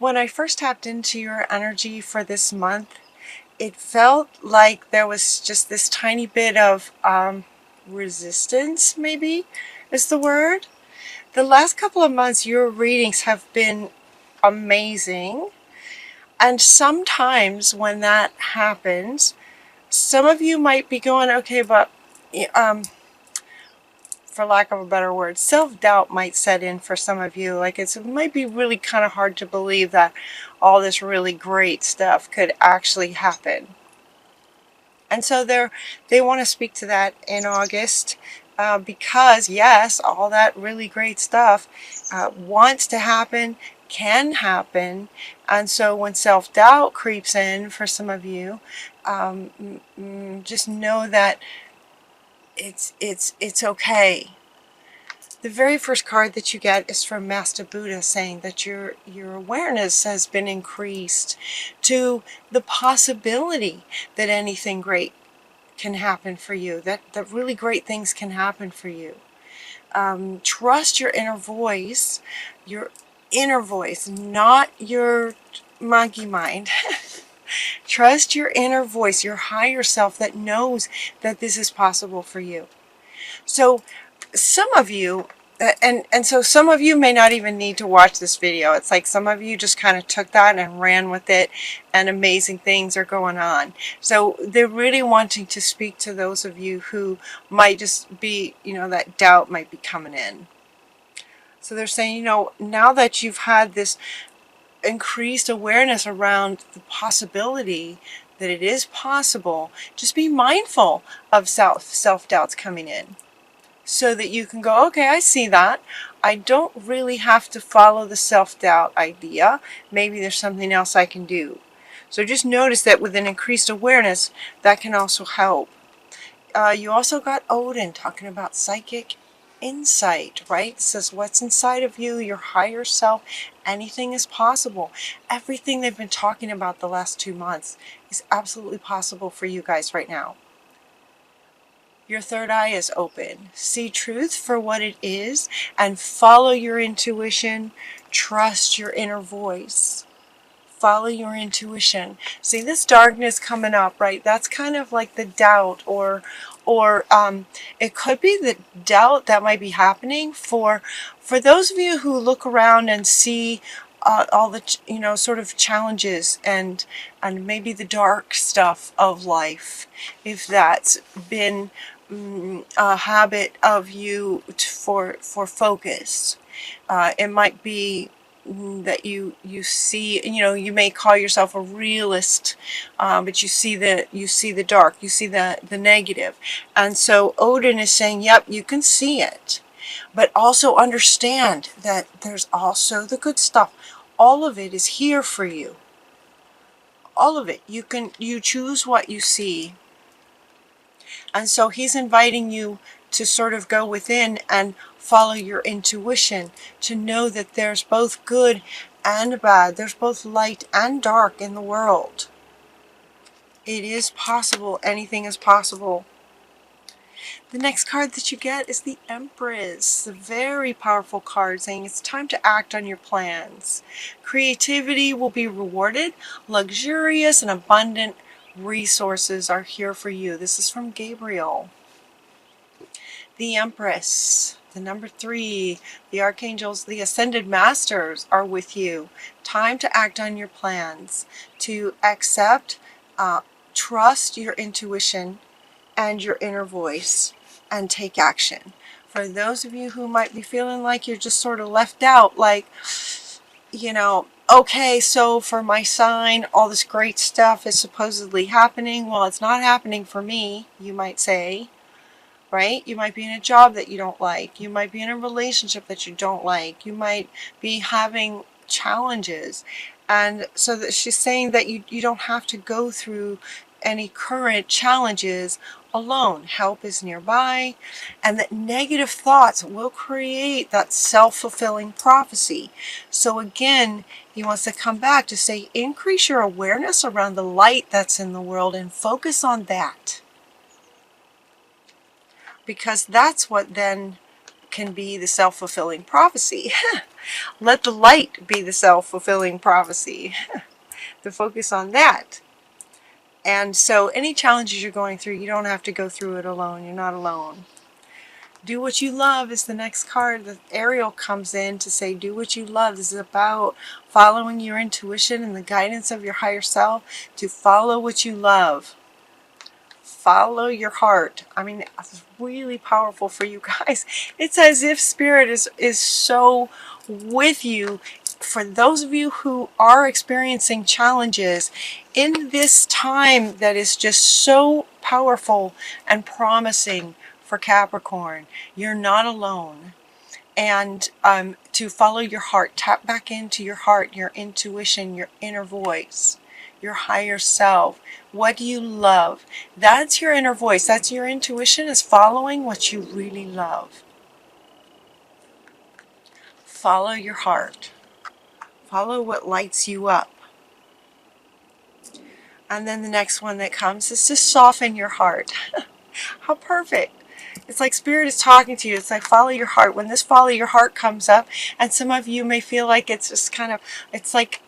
When I first tapped into your energy for this month, it felt like there was just this tiny bit of resistance, maybe is the word. The last couple of months, your readings have been amazing. And sometimes when that happens, some of you might be going, okay, but for lack of a better word, self-doubt might set in for some of you. Like it might be really kind of hard to believe that all this really great stuff could actually happen. And so they want to speak to that in August because, yes, all that really great stuff wants to happen, can happen. And so when self-doubt creeps in for some of you, just know that it's okay. The very first card that you get is from Master Buddha, saying that your awareness has been increased to the possibility that anything great can happen for you, that really great things can happen for you. Trust your inner voice, not your monkey mind. Trust your inner voice, your higher self that knows that this is possible for you. So some of you, and so some of you may not even need to watch this video. It's like some of you just kind of took that and ran with it, and amazing things are going on. So they're really wanting to speak to those of you who might just be, that doubt might be coming in. So they're saying, now that you've had this increased awareness around the possibility that it is possible, just be mindful of self-doubts coming in, so that you can go, okay, I see that. I don't really have to follow the self-doubt idea. Maybe there's something else I can do. So just notice that with an increased awareness, that can also help. You also got Odin talking about psychic insight, right? It says what's inside of you, your higher self, anything is possible. Everything they've been talking about the last 2 months is absolutely possible for you guys right now. Your third eye is open. See truth for what it is and follow your intuition. Trust your inner voice. Follow your intuition. See this darkness coming up, right? That's kind of like the doubt, or it could be the doubt that might be happening for those of you who look around and see all the sort of challenges and maybe the dark stuff of life. If that's been a habit of you for focus, it might be that you see, you may call yourself a realist, but you see the dark, you see the negative. And so Odin is saying, yep, you can see it, but also understand that there's also the good stuff. All of it is here for you. All of it. You choose what you see. And so he's inviting you to sort of go within and follow your intuition, to know that there's both good and bad. There's both light and dark in the world. It is possible. Anything is possible. The next card that you get is the Empress, a very powerful card saying it's time to act on your plans. Creativity will be rewarded. Luxurious and abundant resources are here for you. This is from Gabriel. The Empress, the number 3, the Archangels, the Ascended Masters are with you. Time to act on your plans, to accept, trust your intuition and your inner voice, and take action. For those of you who might be feeling like you're just sort of left out, like, okay, so for my sign, all this great stuff is supposedly happening. Well, it's not happening for me, you might say, right? You might be in a job that you don't like. You might be in a relationship that you don't like. You might be having challenges. And so that she's saying that you don't have to go through any current challenges alone. Help is nearby, and that negative thoughts will create that self-fulfilling prophecy. So again, he wants to come back to say, increase your awareness around the light that's in the world and focus on that, because that's what then can be the self-fulfilling prophecy. Let the light be the self-fulfilling prophecy. To focus on that. And so any challenges you're going through, you don't have to go through it alone. You're not alone. Do what you love is the next card. The Ariel comes in to say, do what you love. This is about following your intuition and the guidance of your higher self to follow what you love. Follow your heart. I mean, it's really powerful for you guys. It's as if Spirit is so with you. For those of you who are experiencing challenges in this time that is just so powerful and promising for Capricorn, you're not alone. And to follow your heart, tap back into your heart, your intuition, your inner voice, your higher self. What do you love? That's your inner voice. That's your intuition, is following what you really love. Follow your heart. Follow what lights you up. And then the next one that comes is to soften your heart. How perfect. It's like Spirit is talking to you. It's like follow your heart. When this follow your heart comes up, and some of you may feel like it's just kind of, it's like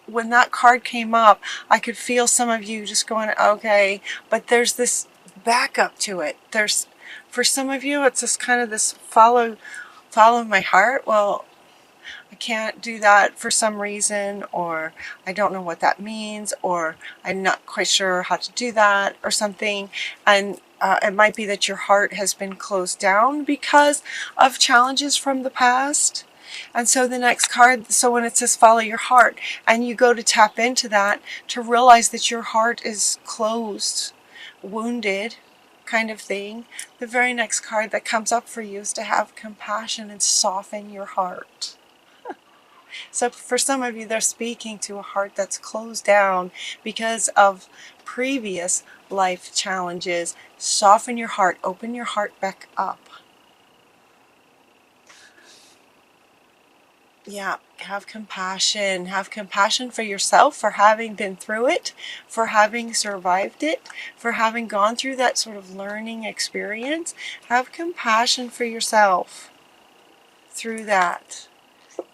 when that card came up, I could feel some of you just going, okay, but there's this backup to it. There's, for some of you, it's just kind of this follow my heart. Well, I can't do that for some reason, or I don't know what that means, or I'm not quite sure how to do that, or something. And it might be that your heart has been closed down because of challenges from the past. And so the next card, so when it says follow your heart, and you go to tap into that, to realize that your heart is closed, wounded, kind of thing, the very next card that comes up for you is to have compassion and soften your heart. So for some of you, they're speaking to a heart that's closed down because of previous life challenges. Soften your heart. Open your heart back up. Yeah, have compassion. Have compassion for yourself for having been through it, for having survived it, for having gone through that sort of learning experience. Have compassion for yourself through that.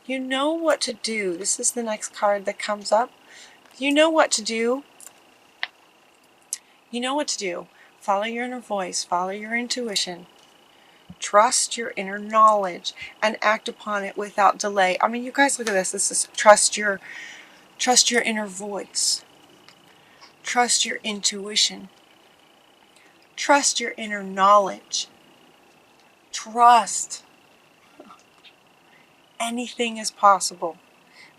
You know what to do. This is the next card that comes up. You know what to do. You know what to do. Follow your inner voice. Follow your intuition. Trust your inner knowledge and act upon it without delay. I mean, you guys, look at this. This is trust your inner voice. Trust your intuition. Trust your inner knowledge. Trust. Anything is possible.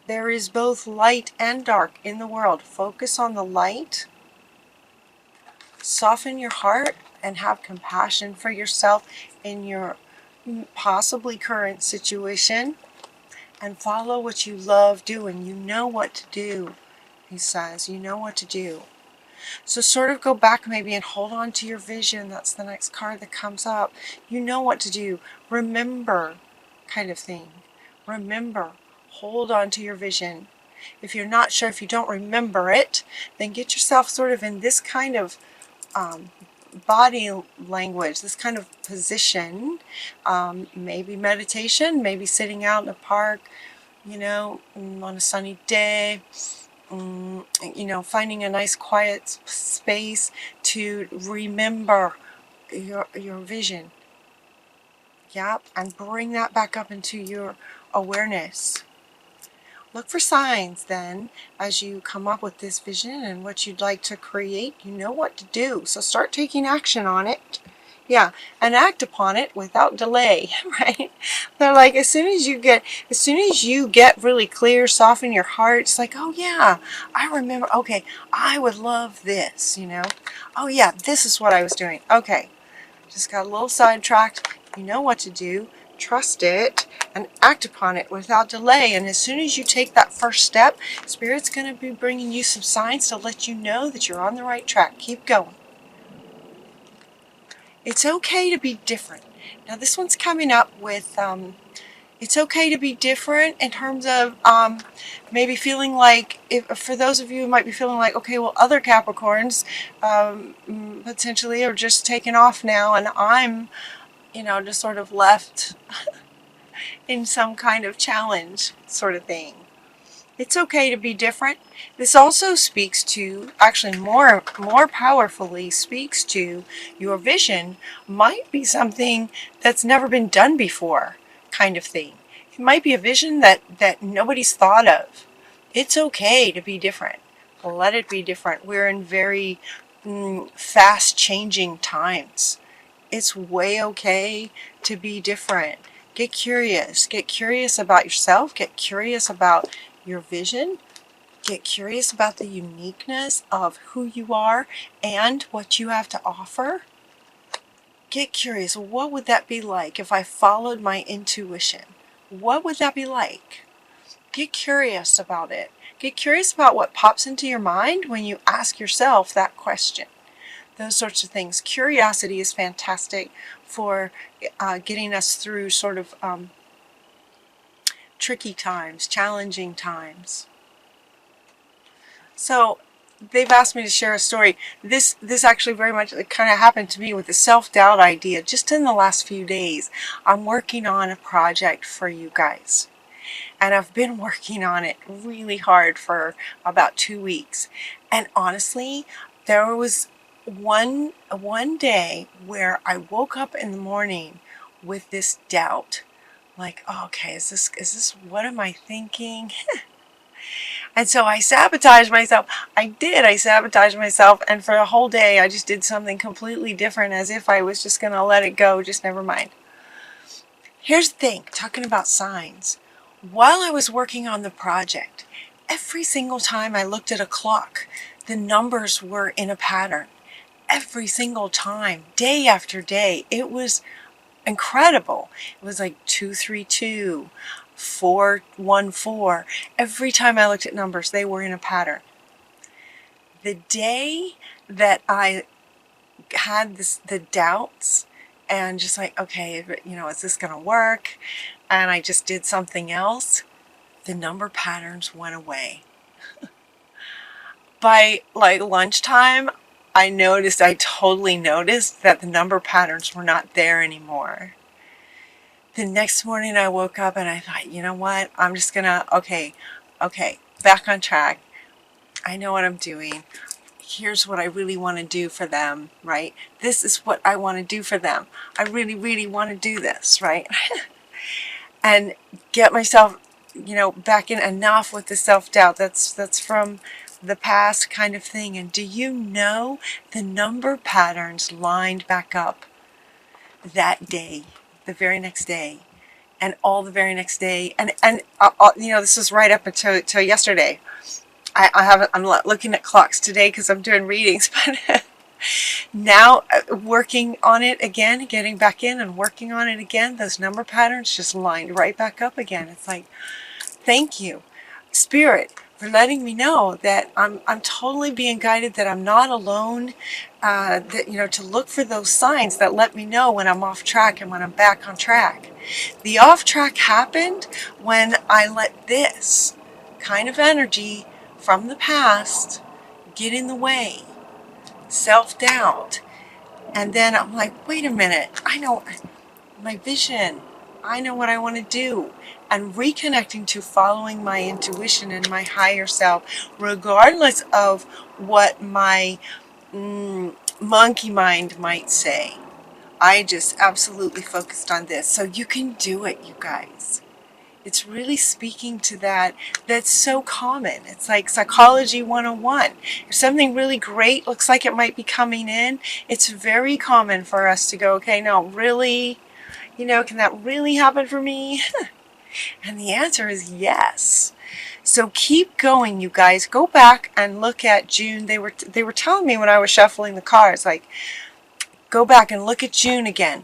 There is both light and dark in the world. Focus on the light. Soften your heart and have compassion for yourself in your possibly current situation. And follow what you love doing. You know what to do, he says. You know what to do. So sort of go back maybe and hold on to your vision. That's the next card that comes up. You know what to do. Remember, kind of thing. Remember. Hold on to your vision. If you're not sure, if you don't remember it, then get yourself sort of in this kind of body language, this kind of position. Maybe meditation, maybe sitting out in a park, you know, on a sunny day. You know, finding a nice quiet space to remember your vision. Yep, and bring that back up into your awareness. Look for signs then as you come up with this vision and what you'd like to create. You know what to do, so start taking action on it. Yeah, and act upon it without delay, right? They're like, as soon as you get really clear, soften your heart. It's like, oh yeah, I remember. Okay, I would love this, you know. Oh yeah, this is what I was doing. Okay, just got a little sidetracked. You know what to do. Trust it and act upon it without delay. And as soon as you take that first step, Spirit's going to be bringing you some signs to let you know that you're on the right track. Keep going. It's okay to be different. Now this one's coming up with, it's okay to be different in terms of maybe feeling like, if for those of you who might be feeling like, okay, well, other Capricorns potentially are just taking off now, and I'm just sort of left in some kind of challenge sort of thing. It's okay to be different. This also speaks to, actually more powerfully speaks to, your vision might be something that's never been done before, kind of thing. It might be a vision that nobody's thought of. It's okay to be different. Let it be different. We're in very fast changing times. It's way okay to be different. Get curious. Get curious about yourself. Get curious about your vision. Get curious about the uniqueness of who you are and what you have to offer. Get curious. What would that be like if I followed my intuition? What would that be like? Get curious about it. Get curious about what pops into your mind when you ask yourself that question. Those sorts of things. Curiosity is fantastic for getting us through sort of tricky times, challenging times. So they've asked me to share a story. This actually very much kind of happened to me with the self-doubt idea just in the last few days. I'm working on a project for you guys. And I've been working on it really hard for about 2 weeks. And honestly, there was one day where I woke up in the morning with this doubt. Like, oh, okay, is this what am I thinking? And so I sabotaged myself. I sabotaged myself, and for a whole day I just did something completely different, as if I was just going to let it go, just never mind. Here's the thing, talking about signs. While I was working on the project, every single time I looked at a clock, the numbers were in a pattern. Every single time, day after day. It was incredible. It was like 232, 414. Every time I looked at numbers, they were in a pattern. The day that I had the doubts and just like, okay, is this going to work? And I just did something else, the number patterns went away. By like lunchtime, I totally noticed that the number patterns were not there anymore. The next morning I woke up and I thought, you know what? I'm just gonna, okay, back on track. I know what I'm doing. Here's what I really want to do for them, right? This is what I want to do for them. I really, really want to do this, right? And get myself, back in enough with the self-doubt. That's from the past kind of thing. And do you know the number patterns lined back up that day, the very next day, and all the very next day, and this is right up until yesterday. I'm looking at clocks today because I'm doing readings, but now working on it again, getting back in and working on it again, those number patterns just lined right back up again. It's like, thank you, Spirit, for letting me know that I'm totally being guided, that I'm not alone, that, to look for those signs that let me know when I'm off track and when I'm back on track. The off track happened when I let this kind of energy from the past get in the way, self-doubt. And then I'm like, wait a minute, I know my vision. I know what I want to do. And reconnecting to following my intuition and my higher self, regardless of what my monkey mind might say. I just absolutely focused on this. So you can do it, you guys. It's really speaking to that. That's so common. It's like Psychology 101. If something really great looks like it might be coming in, it's very common for us to go, okay, no, really? Can that really happen for me? And the answer is yes. So keep going, you guys. Go back and look at June. They were telling me when I was shuffling the cards, like, go back and look at June again.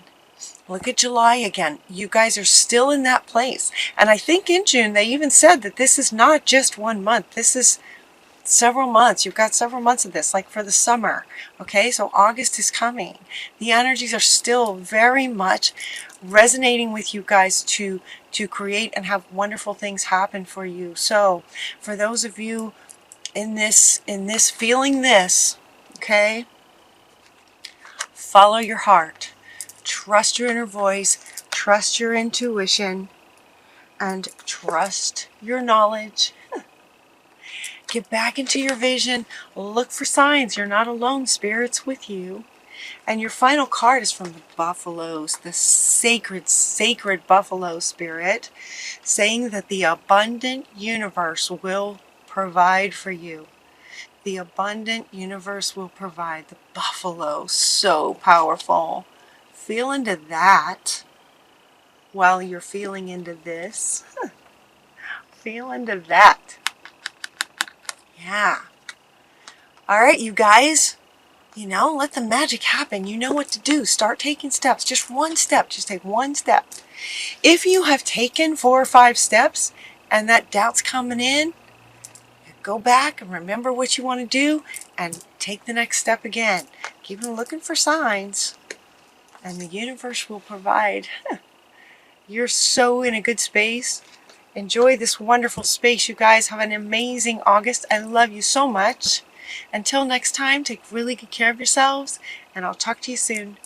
Look at July again. You guys are still in that place. And I think in June they even said that this is not just 1 month. This is several months. You've got several months of this, like for the summer. Okay, so August is coming. The energies are still very much resonating with you guys to create and have wonderful things happen for you. So for those of you in this feeling this, okay, follow your heart. trust your inner voice, trust your intuition, and trust your knowledge. Get back into your vision. Look for signs. You're not alone. Spirit's with you. And your final card is from the buffaloes, the sacred, sacred buffalo spirit, saying that the abundant universe will provide for you. The abundant universe will provide. The buffalo, so powerful. Feel into that while you're feeling into this. Feel into that. Yeah. All right, you guys. You know, let the magic happen. You know what to do. Start taking steps. Just one step. Just take one step. If you have taken 4 or 5 steps and that doubt's coming in, go back and remember what you want to do and take the next step again. Keep on looking for signs and the universe will provide. You're so in a good space. Enjoy this wonderful space, you guys. Have an amazing August. I love you so much. Until next time, take really good care of yourselves, and I'll talk to you soon.